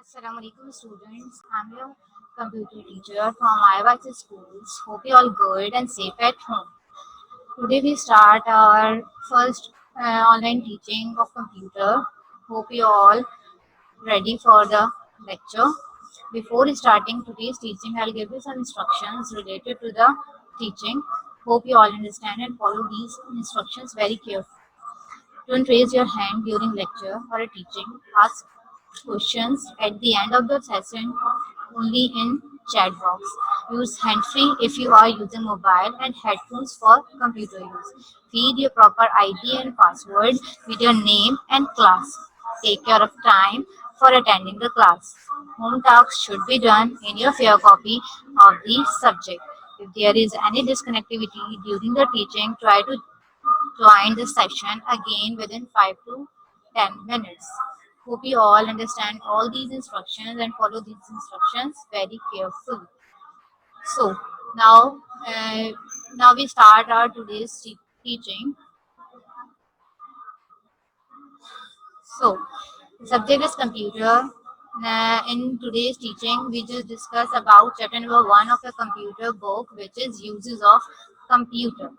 Assalamualaikum students. I'm your computer teacher from IYC schools. Hope you all good and safe at home. Today we start our first online teaching of computer. Hope you all ready for the lecture. Before starting today's teaching, I'll give you some instructions related to the teaching. Hope you all understand and follow these instructions very carefully. Don't raise your hand during lecture or a teaching. Ask questions at the end of the session only in chat box. Use hand-free if you are using mobile and headphones for computer use. Feed your proper ID and password with your name and class. Take care of time for attending the class. Home tasks should be done in your fair copy of the subject. If there is any disconnectivity during the teaching, try to join the session again within 5 to 10 minutes. Hope you all understand all these instructions and follow these instructions very carefully. So now, uh, now we start our today's teaching. So the subject is computer. In today's teaching, we just discuss about chapter number 1 of the computer book, which is uses of computer,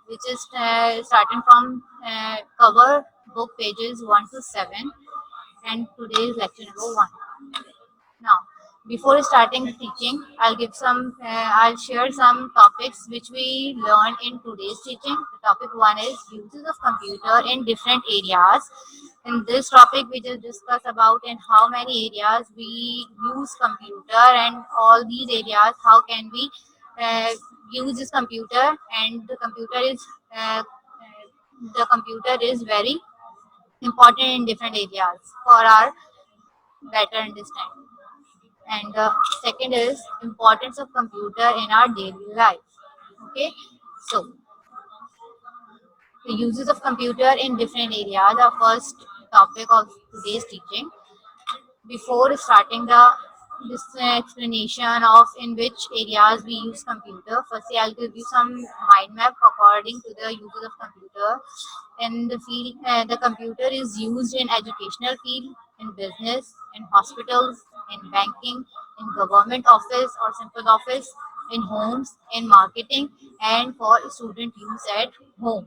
which is starting from cover book pages 1 to 7, and today's lecture number 1. Now, before starting the teaching, I'll share some topics which we learned in today's teaching. The topic 1 is uses of computer in different areas. In this topic, we just discuss about in how many areas we use computer, and all these areas how can we uh, use this computer, and uh, the computer is very important in different areas for our better understanding. And second is importance of computer in our daily life. Okay, so the uses of computer in different areas, the first topic of today's teaching. Before starting the this explanation of in which areas we use computer, firstly I'll give you some mind map according to the uses of computer. In the field, the computer is used in educational field, in business, in hospitals, in banking, in government office or simple office, in homes, in marketing, and for student use at home.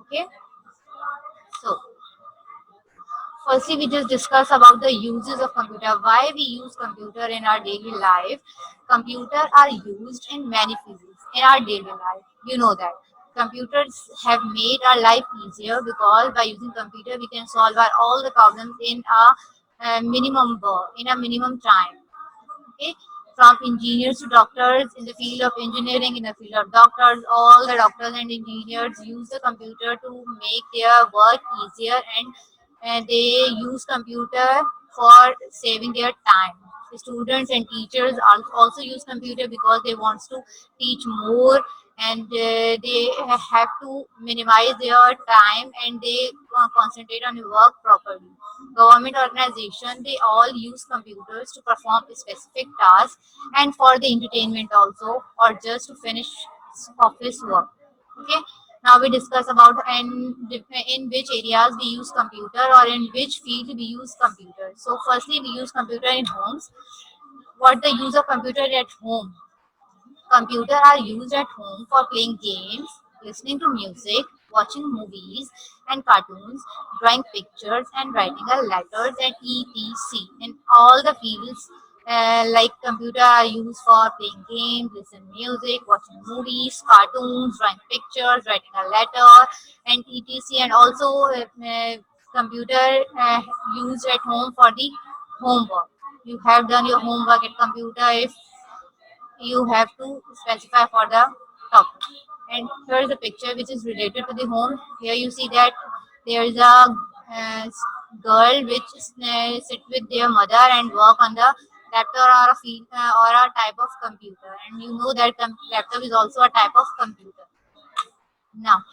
Okay, so firstly, we just discuss about the uses of computer. Why we use computer in our daily life? Computer are used in many fields in our daily life. You know that computers have made our life easier because by using computer we can solve all the problems in a minimum time. Okay, from engineers to doctors in the field of engineering, in the field of doctors, all the doctors and engineers use the computer to make their work easier, and they use computer for saving their time. The students and teachers also use computer because they want to teach more, and they have to minimize their time, and they concentrate on work properly. Government organization, they all use computers to perform specific tasks and for the entertainment also, or just to finish office work. Okay, now we discuss about in which areas we use computer or in which field we use computer. So firstly we use computer in homes. What the use of computer at home? Computers are used at home for playing games, listening to music, watching movies and cartoons, drawing pictures, and writing a letters and etc. In all the fields, like computer are used for playing games, listening music, watching movies, cartoons, drawing pictures, writing a letter, and etc. And also, computer used at home for the homework. You have done your homework at computer if you have to specify for the topic. And here is a picture which is related to the home. Here you see that there is a girl which sit with their mother and work on the laptop or or a type of computer. And you know that laptop is also a type of computer. Now,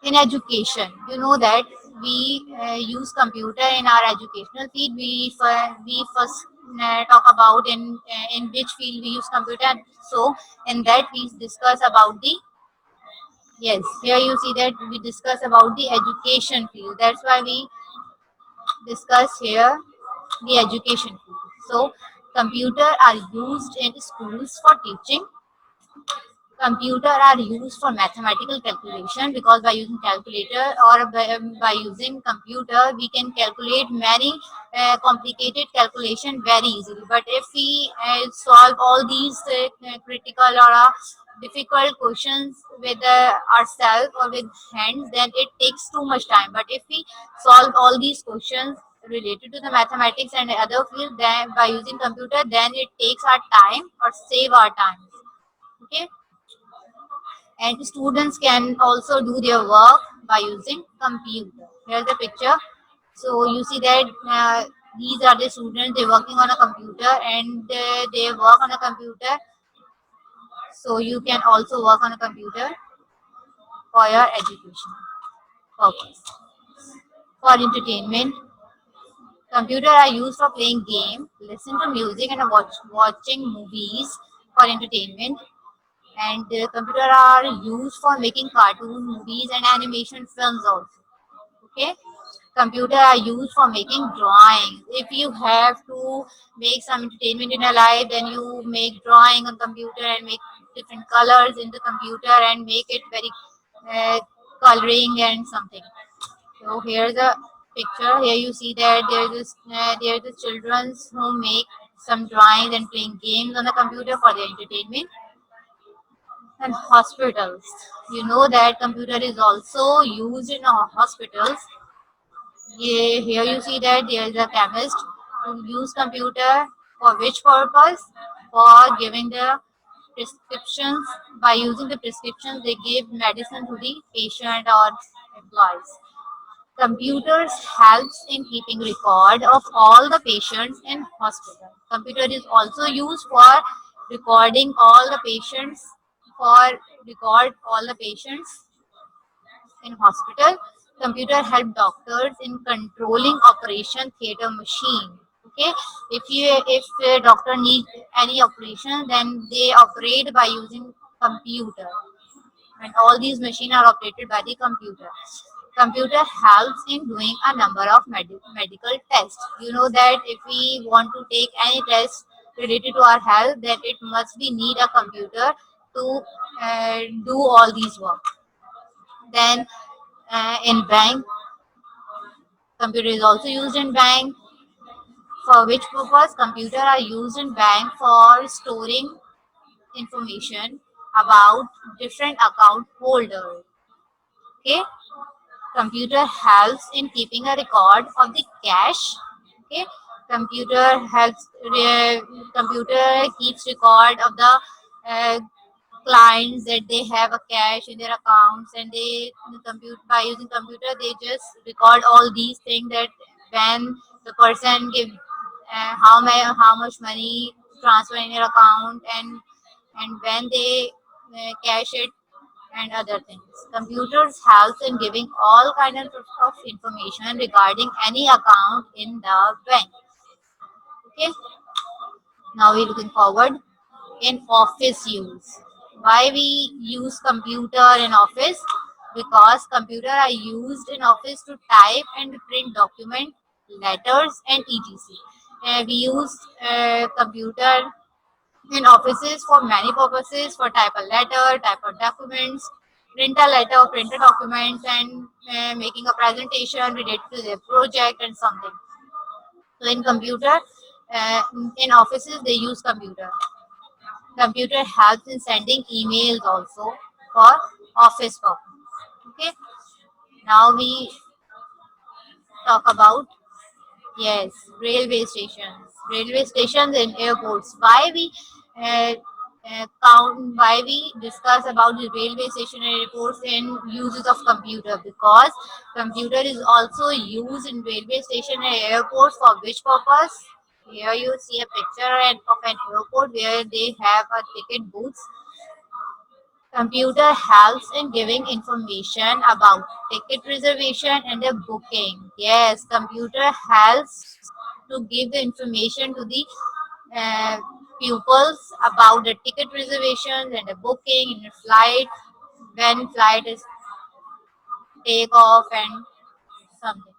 in education, you know that we use computer in our educational field. We first talk about in which field we use computer. So in that we discuss about the, yes, here you see that we discuss about the education field. That's why we discuss here the education field. So computer are used in schools for teaching. Computer are used for mathematical calculation, because by using calculator or by using computer we can calculate many complicated calculation very easily. But if we solve all these critical or difficult questions with ourselves or with hands, then it takes too much time. But if we solve all these questions related to the mathematics and other field, then by using computer, then it takes our time or save our time. Okay, and students can also do their work by using computer. Here's the picture. So you see that these are the students, they're working on a computer, and they work on a computer. So you can also work on a computer for your education purpose. For entertainment, computer are used for playing game, listen to music, and watching movies for entertainment. And computer are used for making cartoon movies and animation films also. Okay, computer are used for making drawings. If you have to make some entertainment in your life, then you make drawing on computer and make different colors in the computer and make it very uh, coloring and something. So here's a picture. Here you see that there's the children who make some drawings and playing games on the computer for their entertainment. And hospitals, you know that computer is also used in hospitals. Yeah, here you see that there is a chemist who use computer for which purpose? For giving the prescriptions. By using the prescriptions, they give medicine to the patient or employees. Computers helps in keeping record of all the patients in hospital. Computer is also used for recording all the patients, for record all the patients in hospital. Computer help doctors in controlling operation theater machine. Okay, if a doctor need any operation, then they operate by using computer, and all these machines are operated by the computer. Computer helps in doing a number of medical tests. You know that if we want to take any test related to our health, then it must be need a computer to do all these work. Then in bank, computer is also used in bank. For which purpose? Computer are used in bank for storing information about different account holders. Okay, computer helps in keeping a record of the cash. Okay, computer helps computer keeps record of the uh, clients that they have a cash in their accounts, and they compute by using computer they just record all these things, that when the person give how much money transfer in your account, and when they cash it and other things. Computers help in giving all kinds of information regarding any account in the bank. Okay, now we're looking forward in office use. Why we use computer in office? Because computer are used in office to type and print document, letters and etc. We use computer in offices for many purposes: for type a letter, type of documents, print a letter or print a document, and making a presentation related to their project and something. So in computer, in offices they use computer. Computer helps in sending emails also for office purpose. Okay. Now we talk about, yes, railway stations. Railway stations and airports. Why we discuss about the railway station and airports and uses of computer? Because computer is also used in railway station and airports for which purpose? Here you see a picture of an airport where they have a ticket booth. Computer helps in giving information about ticket reservation and the booking. Yes, computer helps to give the information to the uh, pupils about the ticket reservations and the booking in the flight, when flight is take off and something.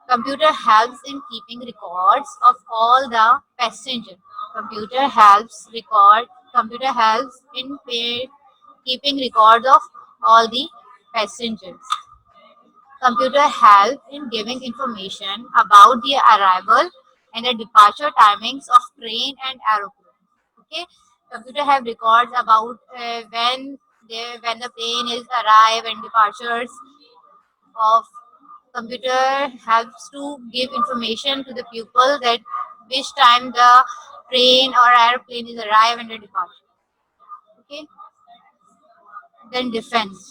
Computer helps in keeping records of all the passengers. Computer helps record. Computer helps in keeping records of all the passengers. Computer help in giving information about the arrival and the departure timings of train and aeroplane. Okay, computer have records about when the plane is arrive and departures of. Computer helps to give information to the pupil that which time the train or airplane is arrive and the departure. Okay, then defense.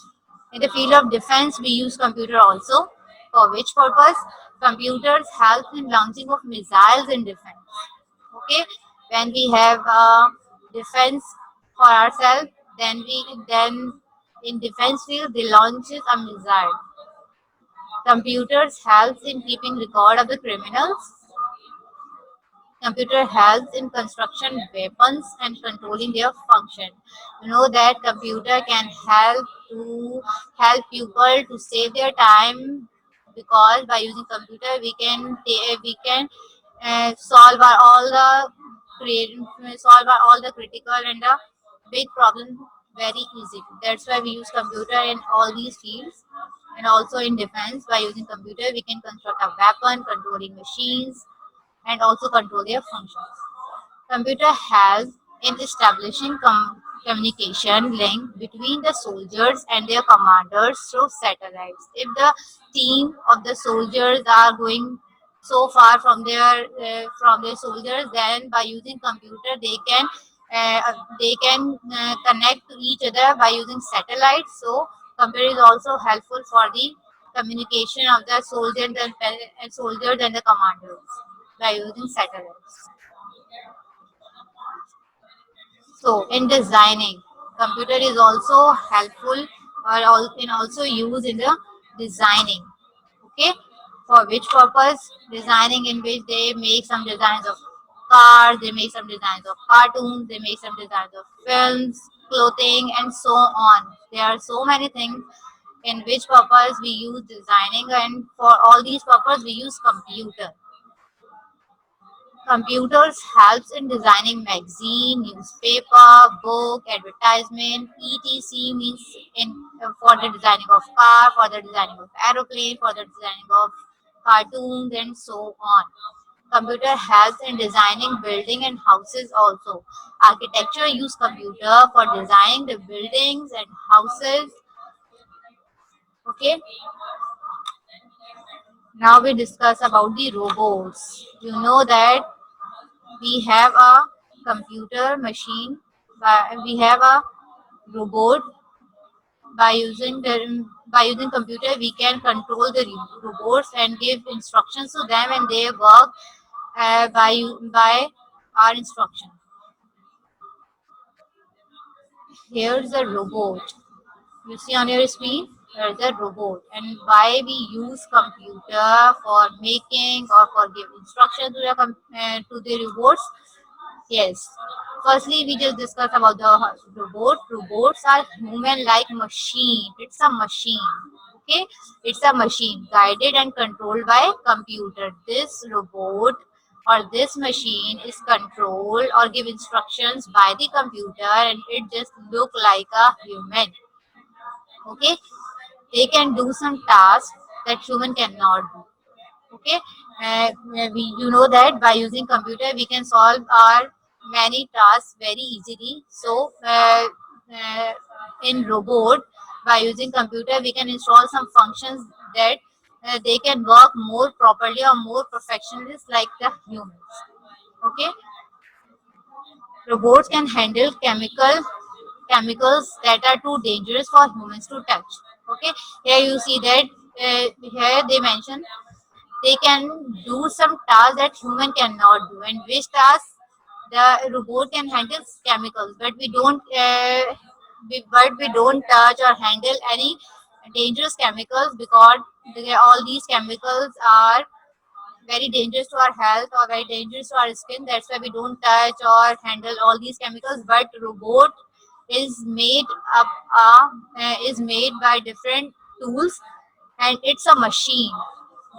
In the field of defense, we use computer also. For which purpose? Computers help in launching of missiles in defense. Okay, when we have defense for ourselves, then in defense field they launches a missile. Computers helps in keeping record of the criminals. Computer helps in construction weapons and controlling their function. You know that computer can help people to save their time, because by using computer we can create solve all the critical and the big problem very easy. That's why we use computer in all these fields. And also in defense, by using computer we can construct a weapon, controlling machines, and also control their functions. Computer help in establishing communication link between the soldiers and their commanders through satellites. If the team of the soldiers are going so far from their soldiers, then by using computer they can connect to each other by using satellites. So computer is also helpful for the communication of the soldiers and the commanders by using satellites. So in designing, computer is also helpful or in also used in the designing. Okay, for which purpose? Designing, in which they make some designs of cars, they make some designs of cartoons, they make some designs of films, clothing, and so on. There are so many things in which purpose we use designing, and for all these purpose we use computer. Computers helps in designing magazine, newspaper, book, advertisement, etc. Means in for the designing of car, for the designing of aeroplane, for the designing of cartoons, and so on. Computer helps in designing building and houses also. Architecture use computer for designing the buildings and houses. Okay. Now we discuss about the robots. You know that we have a computer machine, we have a robot. By using computer we can control the robots and give instructions to them, and they work by our instruction. Here's a robot. You see on your screen, there's a robot. And why we use computer for making or for giving instruction to the robots? Yes. Firstly, we just discussed about the robot. Robots are human-like machine. It's a machine. Okay, it's a machine guided and controlled by computer. This robot or this machine is controlled or give instructions by the computer, and it just look like a human. Okay, they can do some tasks that human cannot do. Okay, you know that by using computer we can solve our many tasks very easily. So uh, in robot, by using computer we can install some functions that they can work more properly or more perfectionist like the humans. Okay, robots can handle chemicals that are too dangerous for humans to touch. Okay, here you see that here they mention they can do some tasks that human cannot do, and which tasks the robot can handle chemicals, but we don't touch or handle any dangerous chemicals, because all these chemicals are very dangerous to our health or very dangerous to our skin. That's why we don't touch or handle all these chemicals. But robot is made up is made by different tools, and it's a machine.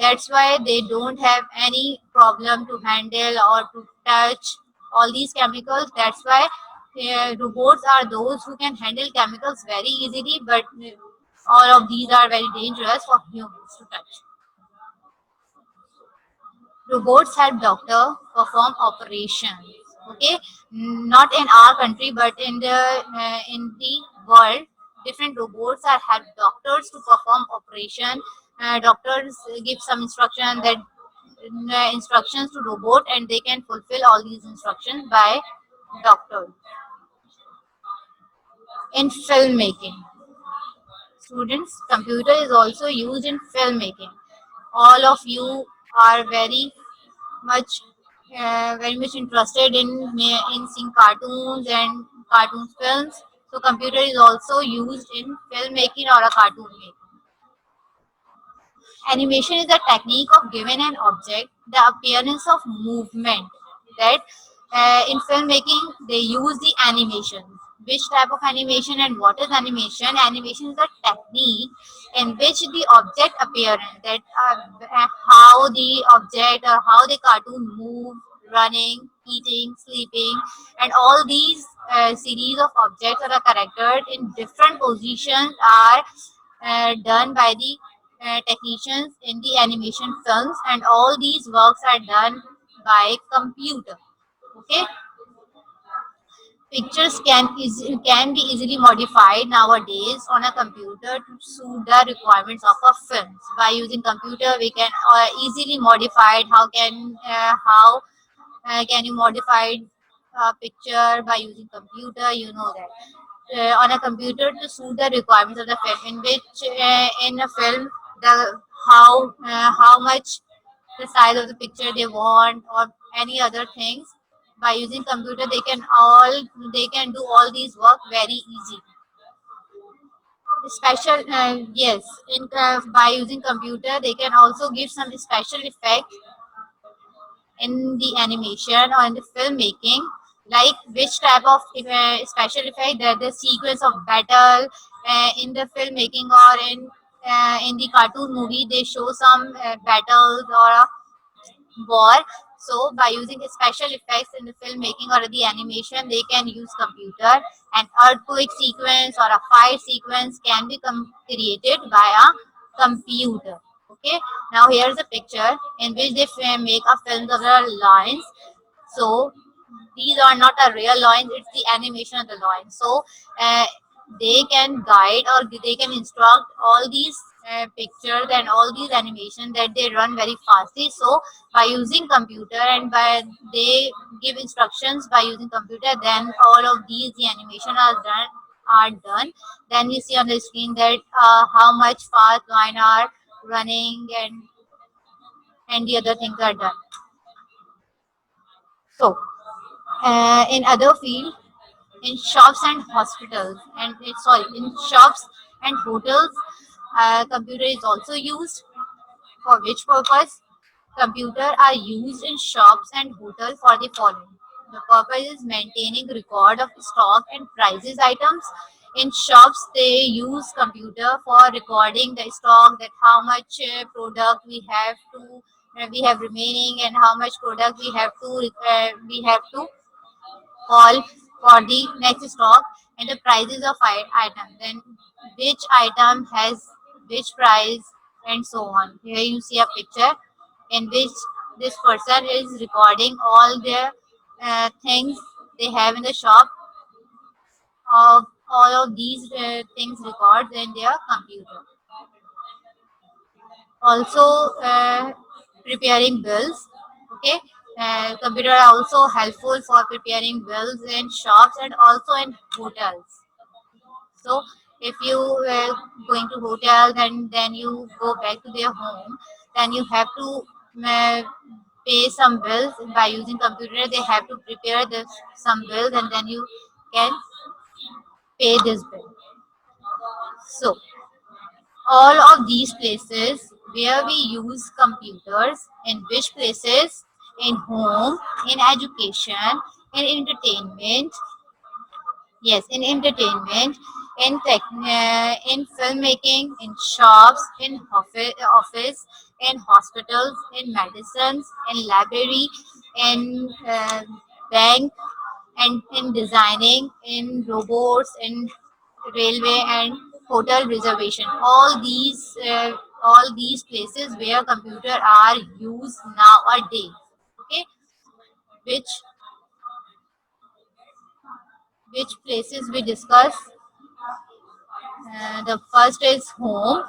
That's why they don't have any problem to handle or to touch all these chemicals. That's why robots are those who can handle chemicals very easily, but all of these are very dangerous for humans to touch. Robots help doctor perform operations. Okay, not in our country, but in the world, different robots are help doctors to perform operation. Doctors give some instructions to robot, and they can fulfill all these instructions by doctor. In filmmaking, students, computer is also used in filmmaking. All of you are much very much interested in seeing cartoons and cartoon films. So computer is also used in filmmaking or a cartoon making. Animation is a technique of giving an object the appearance of movement. That in filmmaking they use the animation. Which type of animation and what is animation? Animation is a technique in which the object appearance, that how the object or how the cartoon move, running, eating, sleeping, and all these series of objects or a character in different positions are done by the technicians in the animation films, and all these works are done by computer. Okay, pictures can be easily modified nowadays on a computer to suit the requirements of a film. By using computer we can easily modify it. How can you modify a picture by using computer? You know that on a computer to suit the requirements of the film, in which in a film the how much the size of the picture they want or any other things. By using computer they can do all these work very easy. Special yes, in by using computer they can also give some special effect in the animation or in the filmmaking, like which type of special effect, the sequence of battle in the filmmaking, or in the cartoon movie they show some battles or a war. So by using special effects in the filmmaking or the animation, they can use computer. An earthquake sequence or a fire sequence can be created by a computer. Okay. Now here's a picture in which they make a film of the lions. So these are not a real lines, it's the animation of the line. So uh, they can guide or they can instruct all these pictures and all these animation that they run very fastly. So by using computer and by they give instructions by using computer, then all of these the animation are done. Then you see on the screen that how much fast line are running, and the other things are done. So in other field, in shops and hospitals, and sorry, in shops and hotels, computer is also used. For which purpose? Computer are used in shops and hotels for the following. The purpose is maintaining record of stock and prices items. In shops they use computer for recording the stock, that how much product we have remaining, and how much product we have to call for the next stock, and the prices of item, then which item has which price, and so on. Here you see a picture in which this person is recording all the things they have in the shop. Of all of these things records in their computer. Also preparing bills. Okay, computer are also helpful for preparing bills in shops and also in hotels. So if you going to hotel, then you go back to their home, then you have to uh, pay some bills by using computer. They have to prepare this some bills, and then you can pay this bill. So all of these places where we use computers, in which places? In home, in education, in entertainment. Yes, in entertainment, in filmmaking, in shops, in office, in hospitals, in medicines, in library, in bank, and in designing, in robots, in railway and hotel reservation. All these places where computer are used nowadays. Okay, which which places we discuss. The first is home,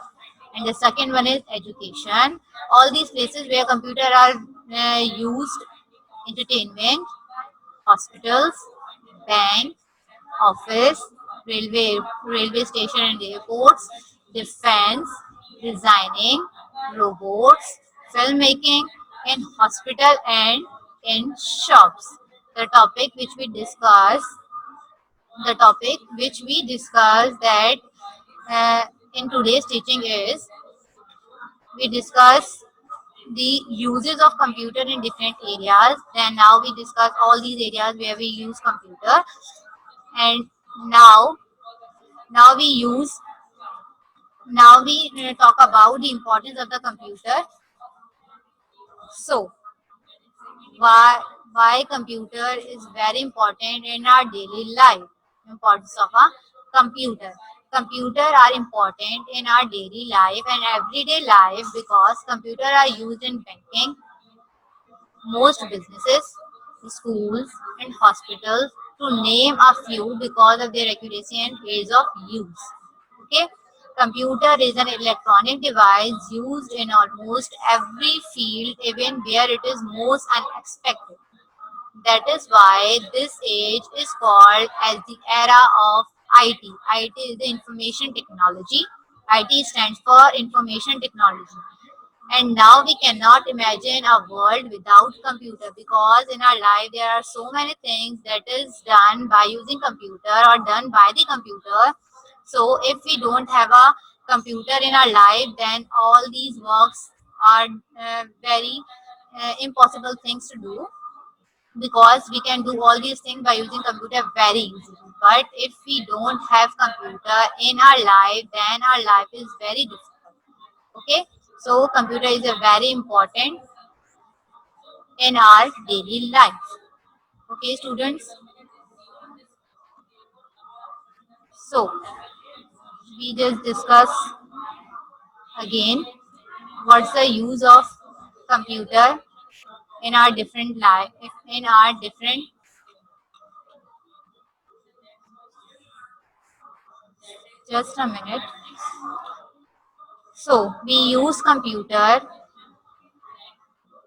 and the second one is education. All these places where computer are used: entertainment, hospitals, bank, office, railway station and airports, defense, designing, robots, filmmaking, in hospital and in shops. The topic which we discuss, the topic which we discuss that uh, in today's teaching is, we discuss the uses of computer in different areas. Then now we discuss all these areas where we use computer, and now now we use now we talk about the importance of the computer. So why computer is very important in our daily life? Importance of a computer. Computer are important in our daily life and everyday life because computer are used in banking, most businesses, schools, and hospitals, to name a few, because of their accuracy and ease of use. Okay, computer is an electronic device used in almost every field, even where it is most unexpected. That is why this age is called as the era of IT. IT is the information technology. IT stands for information technology. And now we cannot imagine a world without computer, because in our life there are so many things that is done by using computer or done by the computer. So if we don't have a computer in our life, then all these works are very impossible things to do, because we can do all these things by using computer very easily. But if we don't have computer in our life, then our life is very difficult. Okay, so computer is a very important in our daily life. Okay, students, so we just discuss again what's the use of computer in our different life, in our different. Just a minute. So we use computer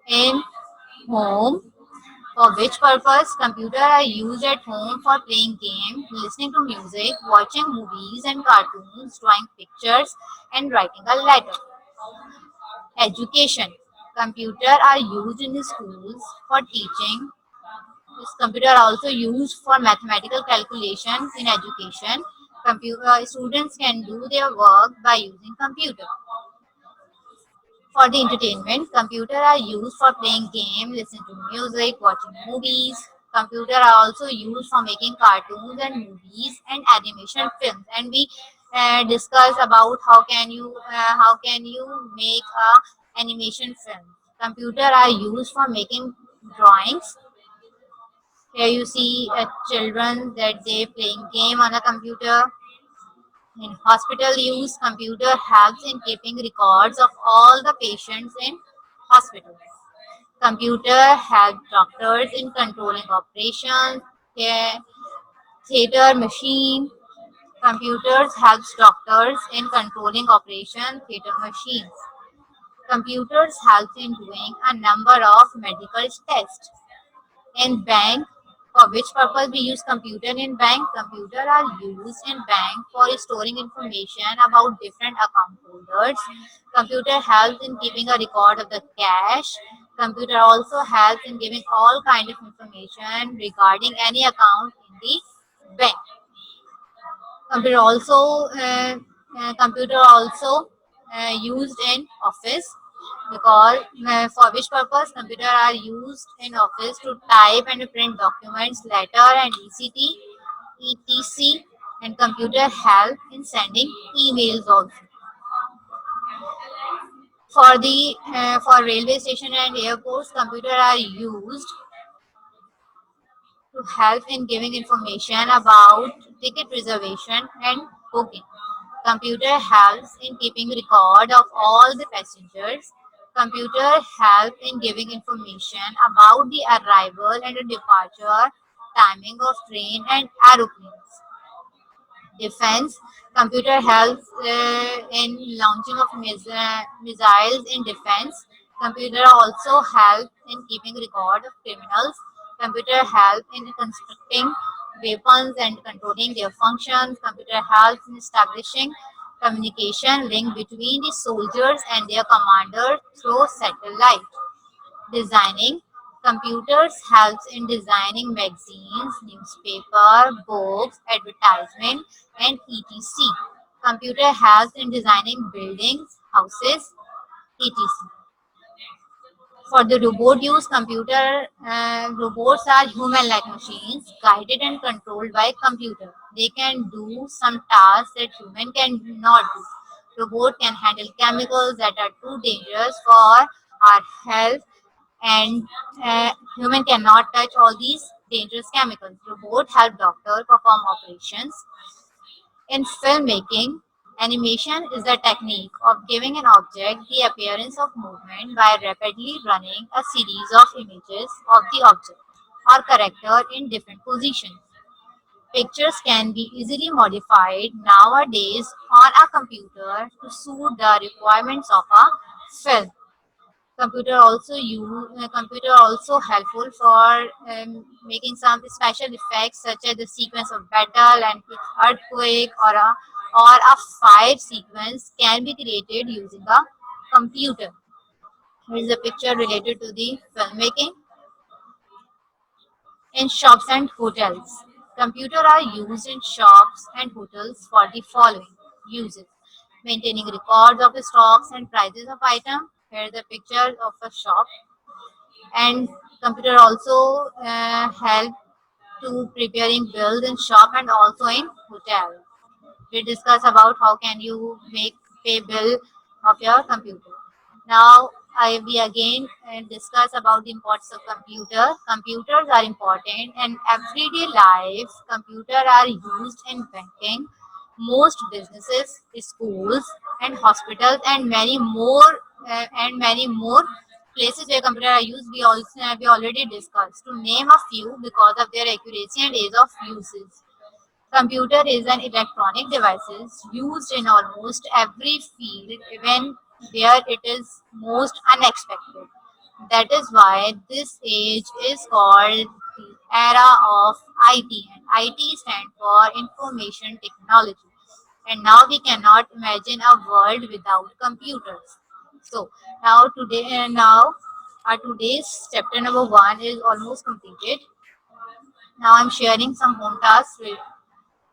in home. For which purpose? Computer are used at home for playing games, listening to music, watching movies and cartoons, drawing pictures, and writing a letter. Education. Computer are used in the schools for teaching. This computer are also used for mathematical calculations in education. Computer students can do their work by using computer. For the entertainment, computer are used for playing games, listening to music, watching movies. Computer are also used for making cartoons and movies and animation films. And we discuss about how can you make a animation film. Computer are used for making drawings. Here you see children that they playing game on a computer. In hospital use, computer helps in keeping records of all the patients in hospitals. Computer help doctors in controlling operations. Theater machine. Computers helps doctors in controlling operation theater machines. Computers help in doing a number of medical tests. In bank, for which purpose we use computer in bank? Computer are used in bank for storing information about different account holders. Computer helps in keeping a record of the cash. Computer also helps in giving all kind of information regarding any account in the bank. Computer also computer also used in office, because for which purpose computer are used in office to type and print documents, letter and etc. And computer help in sending emails also. For railway station and airports, computers are used to help in giving information about ticket reservation and booking. Computer helps in keeping record of all the passengers. Computer help in giving information about the arrival and the departure timing of train and aeroplanes. Defense. Computer helps in launching of missiles in defense. Computer also help in keeping record of criminals. Computer help in constructing weapons and controlling their functions. Computer helps in establishing communication link between the soldiers and their commander through satellite. Designing. Computers helps in designing magazines, newspaper, books, advertisement, and etc. Computer helps in designing buildings, houses, etc. For the robot use, robots are human-like machines guided and controlled by computer. They can do some tasks that human cannot do. Robot can handle chemicals that are too dangerous for our health, and human cannot touch all these dangerous chemicals. Robot help doctor perform operations. In filmmaking, animation is the technique of giving an object the appearance of movement by rapidly running a series of images of the object or character in different positions. Pictures can be easily modified nowadays on a computer to suit the requirements of a film. Computer also helpful for making some special effects such as the sequence of battle and earthquake or a fire sequence can be created using a computer. Here is a picture related to the filmmaking. In shops and hotels, computers are used in shops and hotels for the following uses: maintaining records of stocks and prices of items. Here is a picture of a shop. And computer also help to preparing bills in shop and also in hotel. We discuss about how can you make pay bill of your computer. Now we again discuss about the importance of computer. Computers are important in everyday life. Computers are used in banking, most businesses, schools, and hospitals, and many more places where computers are used. We already discussed to name a few because of their accuracy and ease of usage. Computer is an electronic device used in almost every field, even where it is most unexpected. That is why this age is called the era of IT, and IT stands for Information Technology. And now we cannot imagine a world without computers. So now our today's chapter number one is almost completed. Now I'm sharing some home tasks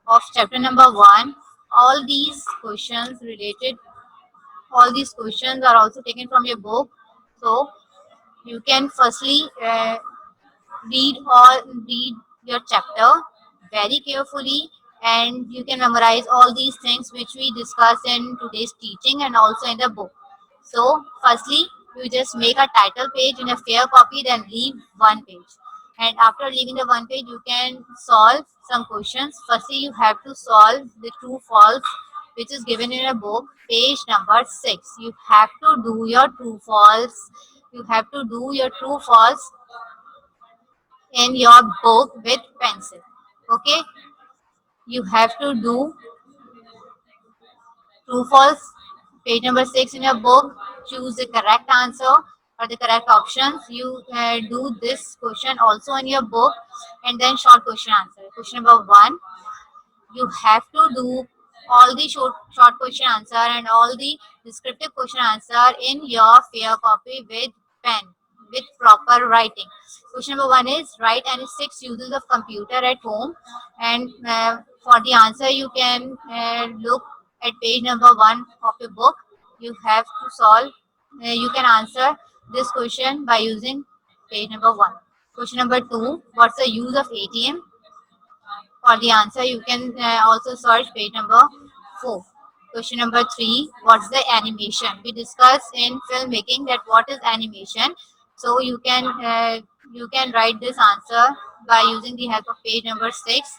of chapter number one. All these questions related, all these questions are also taken from your book. So you can firstly read your chapter very carefully, and you can memorize all these things which we discussed in today's teaching and also in the book. So firstly, you just make a title page in a fair copy, then leave one page, and after leaving the one page you can solve some questions. Firstly, you have to solve the true false which is given in a book, page number 6. You have to do your true false. You have to do your true false in your book with pencil. Okay, you have to do true false, page number 6 in your book. Choose the correct answer or the correct options. You do this question also in your book, and then short question answer. Question number 1, you have to do all the short question answer and all the descriptive question answer in your fair copy with pen, with proper writing. Question number 1 is write any 6 uses of computer at home, and for the answer you can look at page number 1 of your book. You have to solve, you can answer this question by using page number 1. Question number 2, what's the use of ATM? For the answer, you can also search page number 4. Question number 3, what's the animation? We discussed in filmmaking that what is animation. So you can write this answer by using the help of page number 6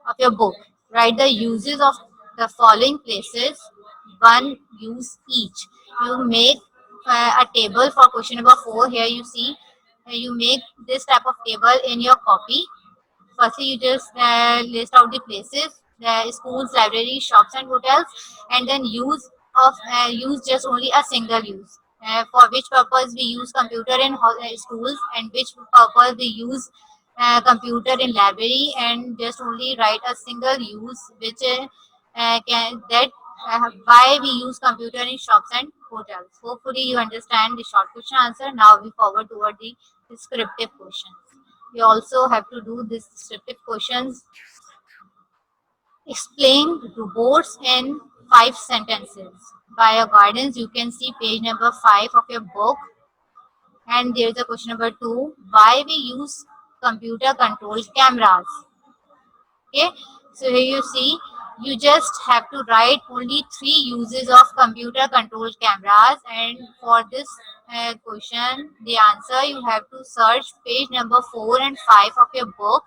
of your book. Write the uses of the following places, one use each. You make a table for question number 4. Here you see you make this type of table in your copy. Firstly, you just list out the places, the schools, libraries, shops, and hotels, and then use just only a single use. For which purpose we use computer in schools, and which purpose we use computer in library, and just only write a single use which can that why we use computer in shops and hotels. Hopefully, you understand the short question answer. Now we forward toward the descriptive questions. We also have to do this descriptive questions. Explain robots in 5 sentences. By your guidance, you can see page number 5 of your book. And there is a question number 2. Why we use computer controlled cameras? Okay. So here you see, you just have to write only 3 uses of computer controlled cameras. And for this question, the answer you have to search page number 4 and 5 of your book.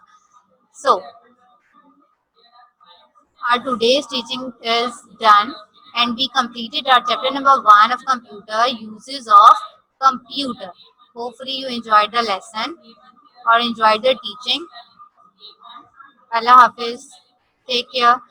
So our today's teaching is done, and we completed our chapter number 1 of computer uses of computer. Hopefully you enjoyed the lesson or enjoyed the teaching. Allah Hafiz. Take care.